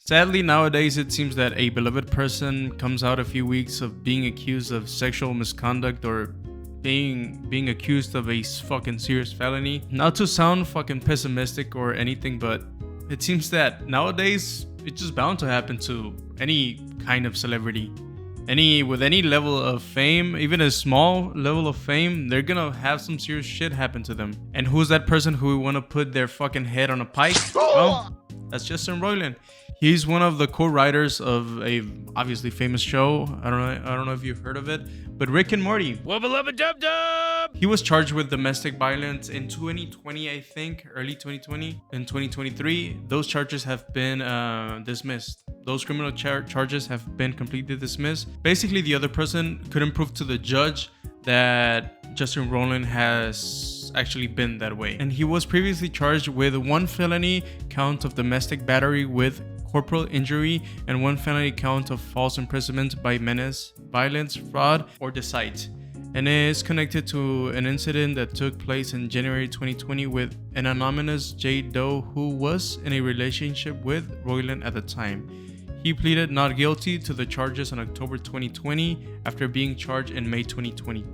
Sadly, nowadays it seems that a beloved person comes out a few weeks of being accused of sexual misconduct or being accused of a fucking serious felony. Not to sound fucking pessimistic or anything, but it seems that nowadays it's just bound to happen to any kind of celebrity. With any level of fame, even a small level of fame, they're gonna have some serious shit happen to them. And who's that person who we want to put their fucking head on a pike? Well, that's Justin Roiland. He's one of the co-writers of a obviously famous show. I don't know if you've heard of it, but Rick and Morty. Wubba lubba dub dub! He was charged with domestic violence in 2020, I think, early 2020. In 2023, those charges have been dismissed. Those criminal charges have been completely dismissed. Basically, the other person couldn't prove to the judge that Justin Roiland has actually been that way. And he was previously charged with one felony count of domestic battery with corporal injury and one felony count of false imprisonment by menace, violence, fraud, or deceit. And it is connected to an incident that took place in January 2020 with an anonymous J. Doe who was in a relationship with Roiland at the time. He pleaded not guilty to the charges in October 2020 after being charged in May 2020.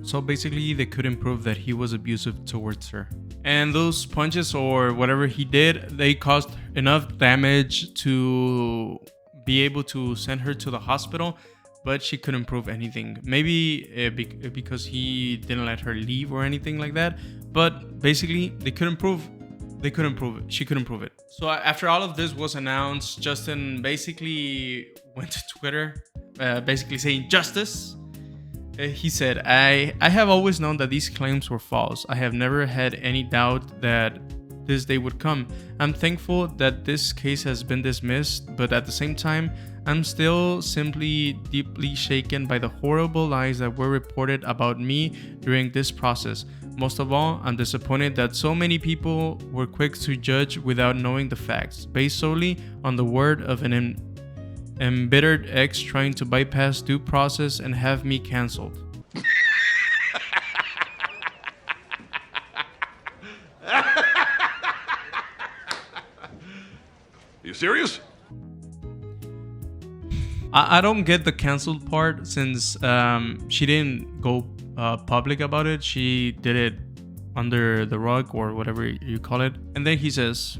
So basically, they couldn't prove that he was abusive towards her. And those punches or whatever he did, they caused enough damage to be able to send her to the hospital, but she couldn't prove anything. Maybe because he didn't let her leave or anything like that. But basically, they couldn't prove it. She couldn't prove it. So after all of this was announced, Justin basically went to Twitter, basically saying justice. He said, I have always known that these claims were false. I have never had any doubt that this day would come. I'm thankful that this case has been dismissed, but at the same time, I'm still simply deeply shaken by the horrible lies that were reported about me during this process. Most of all, I'm disappointed that so many people were quick to judge without knowing the facts, based solely on the word of an embittered ex trying to bypass due process and have me cancelled. You serious? I don't get the cancelled part since she didn't go public about it. She did it under the rug or whatever you call it. And then he says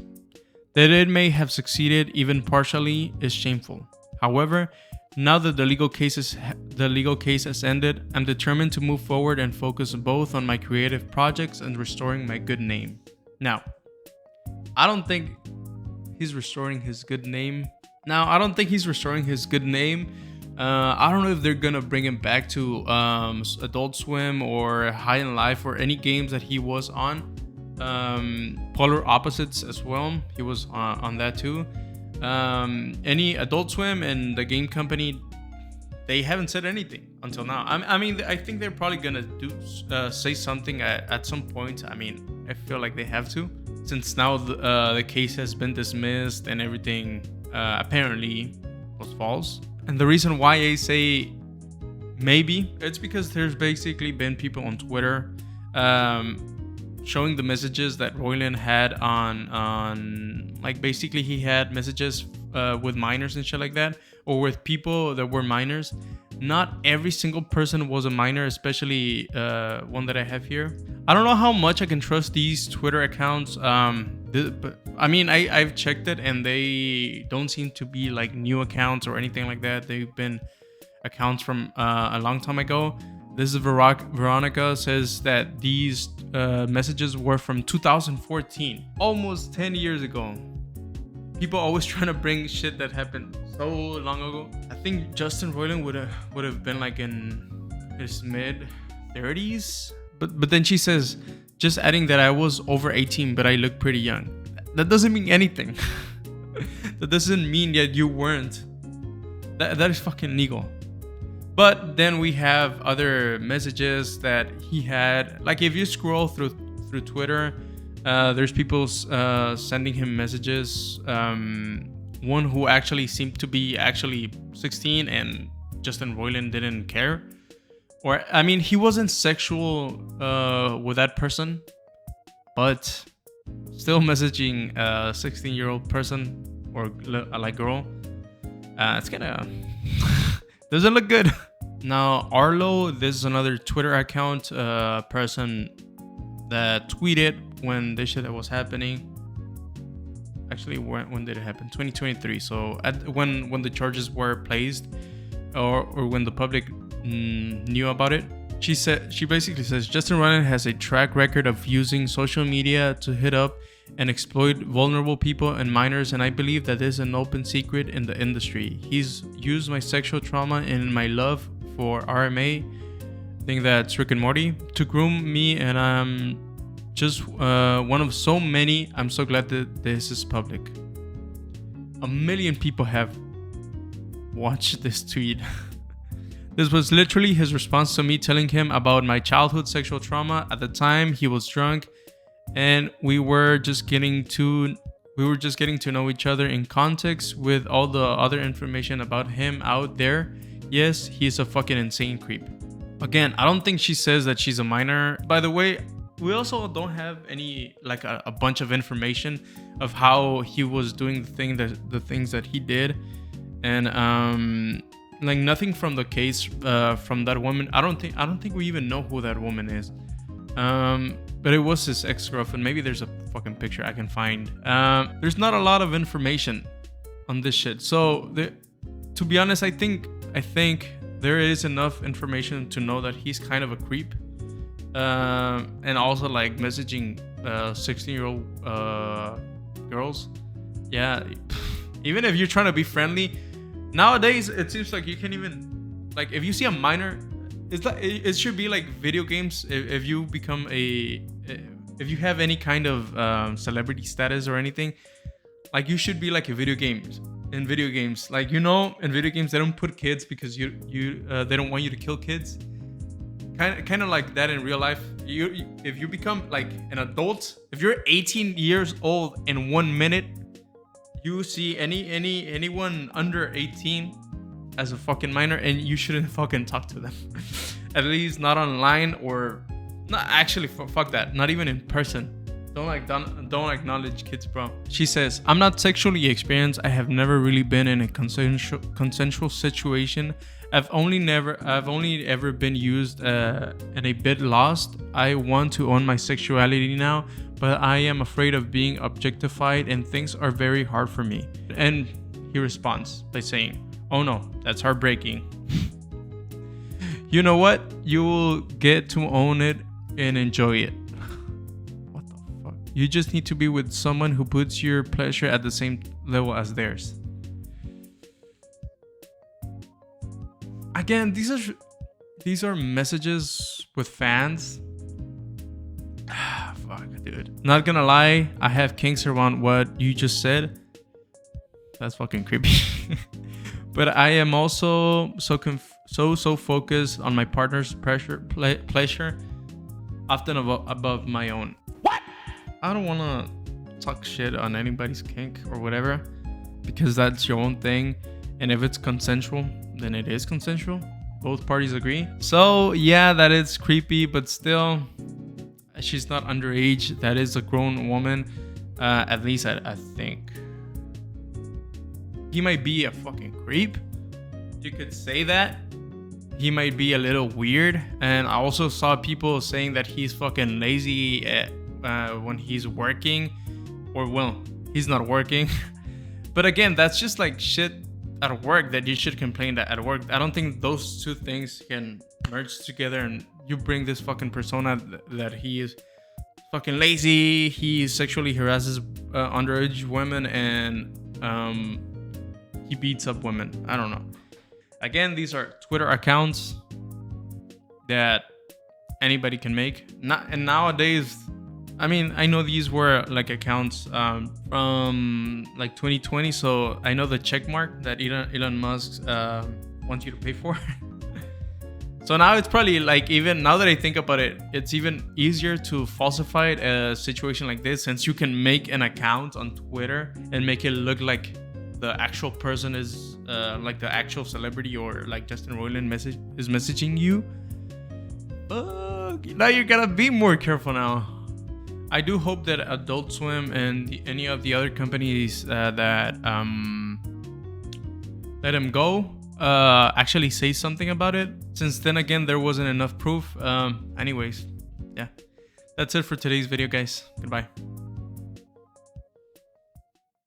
that it may have succeeded even partially is shameful. However, now that the legal case has ended, I'm determined to move forward and focus both on my creative projects and restoring my good name. Now, I don't think he's restoring his good name. I don't know if they're gonna bring him back to Adult Swim or High in Life or any games that he was on. Polar Opposites as well. He was on that too. Any Adult Swim and the game company, they haven't said anything until now. I mean, I think they're probably gonna say something at some point. I mean, I feel like they have to, since now the case has been dismissed and everything apparently was false. And the reason why I say maybe, it's because there's basically been people on Twitter showing the messages that Roiland had on like basically he had messages with minors and shit like that, or with people that were minors. Not every single person was a minor, especially one that I have here. I don't know how much I can trust these Twitter accounts. But I mean, I've checked it and they don't seem to be like new accounts or anything like that. They've been accounts from a long time ago. This is Veronica says that these messages were from 2014, almost 10 years ago. People always trying to bring shit that happened so long ago. I think Justin Roiland would have been like in his mid 30s. But then she says, just adding that I was over 18, but I look pretty young. That doesn't mean anything. That doesn't mean that you weren't. That is fucking legal. But then we have other messages that he had. Like if you scroll through Twitter, there's people sending him messages. One who actually seemed to be actually 16 and Justin Roiland didn't care. Or, I mean, he wasn't sexual with that person, but still messaging a 16-year-old person or like girl. It's kind of doesn't look good. Now Arlo, this is another Twitter account person that tweeted when this shit was happening. Actually, when did it happen? 2023. So when the charges were placed, or when the public knew about it, she basically says Justin Roiland has a track record of using social media to hit up and exploit vulnerable people and minors, and I believe that is an open secret in the industry. He's used my sexual trauma and my love for RMA, I think that's Rick and Morty, to groom me, and I'm just one of so many. I'm so glad that this is public. 1 million people have watched this tweet. This was literally his response to me telling him about my childhood sexual trauma. At the time, he was drunk, and we were just getting to know each other in context with all the other information about him out there. Yes, he's a fucking insane creep. Again, I don't think she says that she's a minor. By the way, we also don't have any like a bunch of information of how he was doing the things that he did, and like nothing from the case from that woman. I don't think we even know who that woman is. But it was his ex-girlfriend. Maybe there's a fucking picture I can find. There's not a lot of information on this shit. So to be honest, I think there is enough information to know that he's kind of a creep. And also like messaging 16-year-old girls. Yeah, even if you're trying to be friendly, nowadays it seems like you can't even, like, if you see a minor, it's like it should be like video games. If you become if you have any kind of celebrity status or anything, like you should be like in video games. Like, you know, in video games they don't put kids because they don't want you to kill kids. Kind of like that in real life. If you become like an adult, if you're 18 years old in 1 minute, you see anyone under 18 as a fucking minor, and you shouldn't fucking talk to them. At least not online, or not actually. Fuck that. Not even in person. Don't acknowledge kids, bro. She says, I'm not sexually experienced. I have never really been in a consensual situation. I've only ever been used and a bit lost. I want to own my sexuality now, but I am afraid of being objectified and things are very hard for me. And he responds by saying, oh no, that's heartbreaking. You know what? You will get to own it and enjoy it. What the fuck? You just need to be with someone who puts your pleasure at the same level as theirs. Again, these are messages with fans. Fuck, dude. Not gonna lie, I have kinks around what you just said. That's fucking creepy. But I am also so focused on my partner's pleasure, often above my own. What? I don't wanna talk shit on anybody's kink or whatever, because that's your own thing, and if it's consensual, then it is consensual. Both parties agree. So yeah, that is creepy, but still, she's not underage. That is a grown woman. At least I think. He might be a fucking creep. You could say that. He might be a little weird. And I also saw people saying that he's fucking lazy when he's working. Or, well, he's not working. But again, that's just like shit at work that you should complain that at work. I don't think those two things can merge together, and you bring this fucking persona that he is fucking lazy, he sexually harasses underage women, and he beats up women. I don't know. Again, these are Twitter accounts that anybody can make. And nowadays, I mean, I know these were like accounts from like 2020, so I know the check mark that Elon Musk wants you to pay for. So now it's probably like, even now that I think about it, it's even easier to falsify a situation like this, since you can make an account on Twitter and make it look like the actual person is like the actual celebrity, or like Justin Roiland is messaging you. Now you gotta be more careful now. I do hope that Adult Swim and any of the other companies that let him go actually say something about it. Since then again, there wasn't enough proof. Anyways, yeah, that's it for today's video, guys. Goodbye.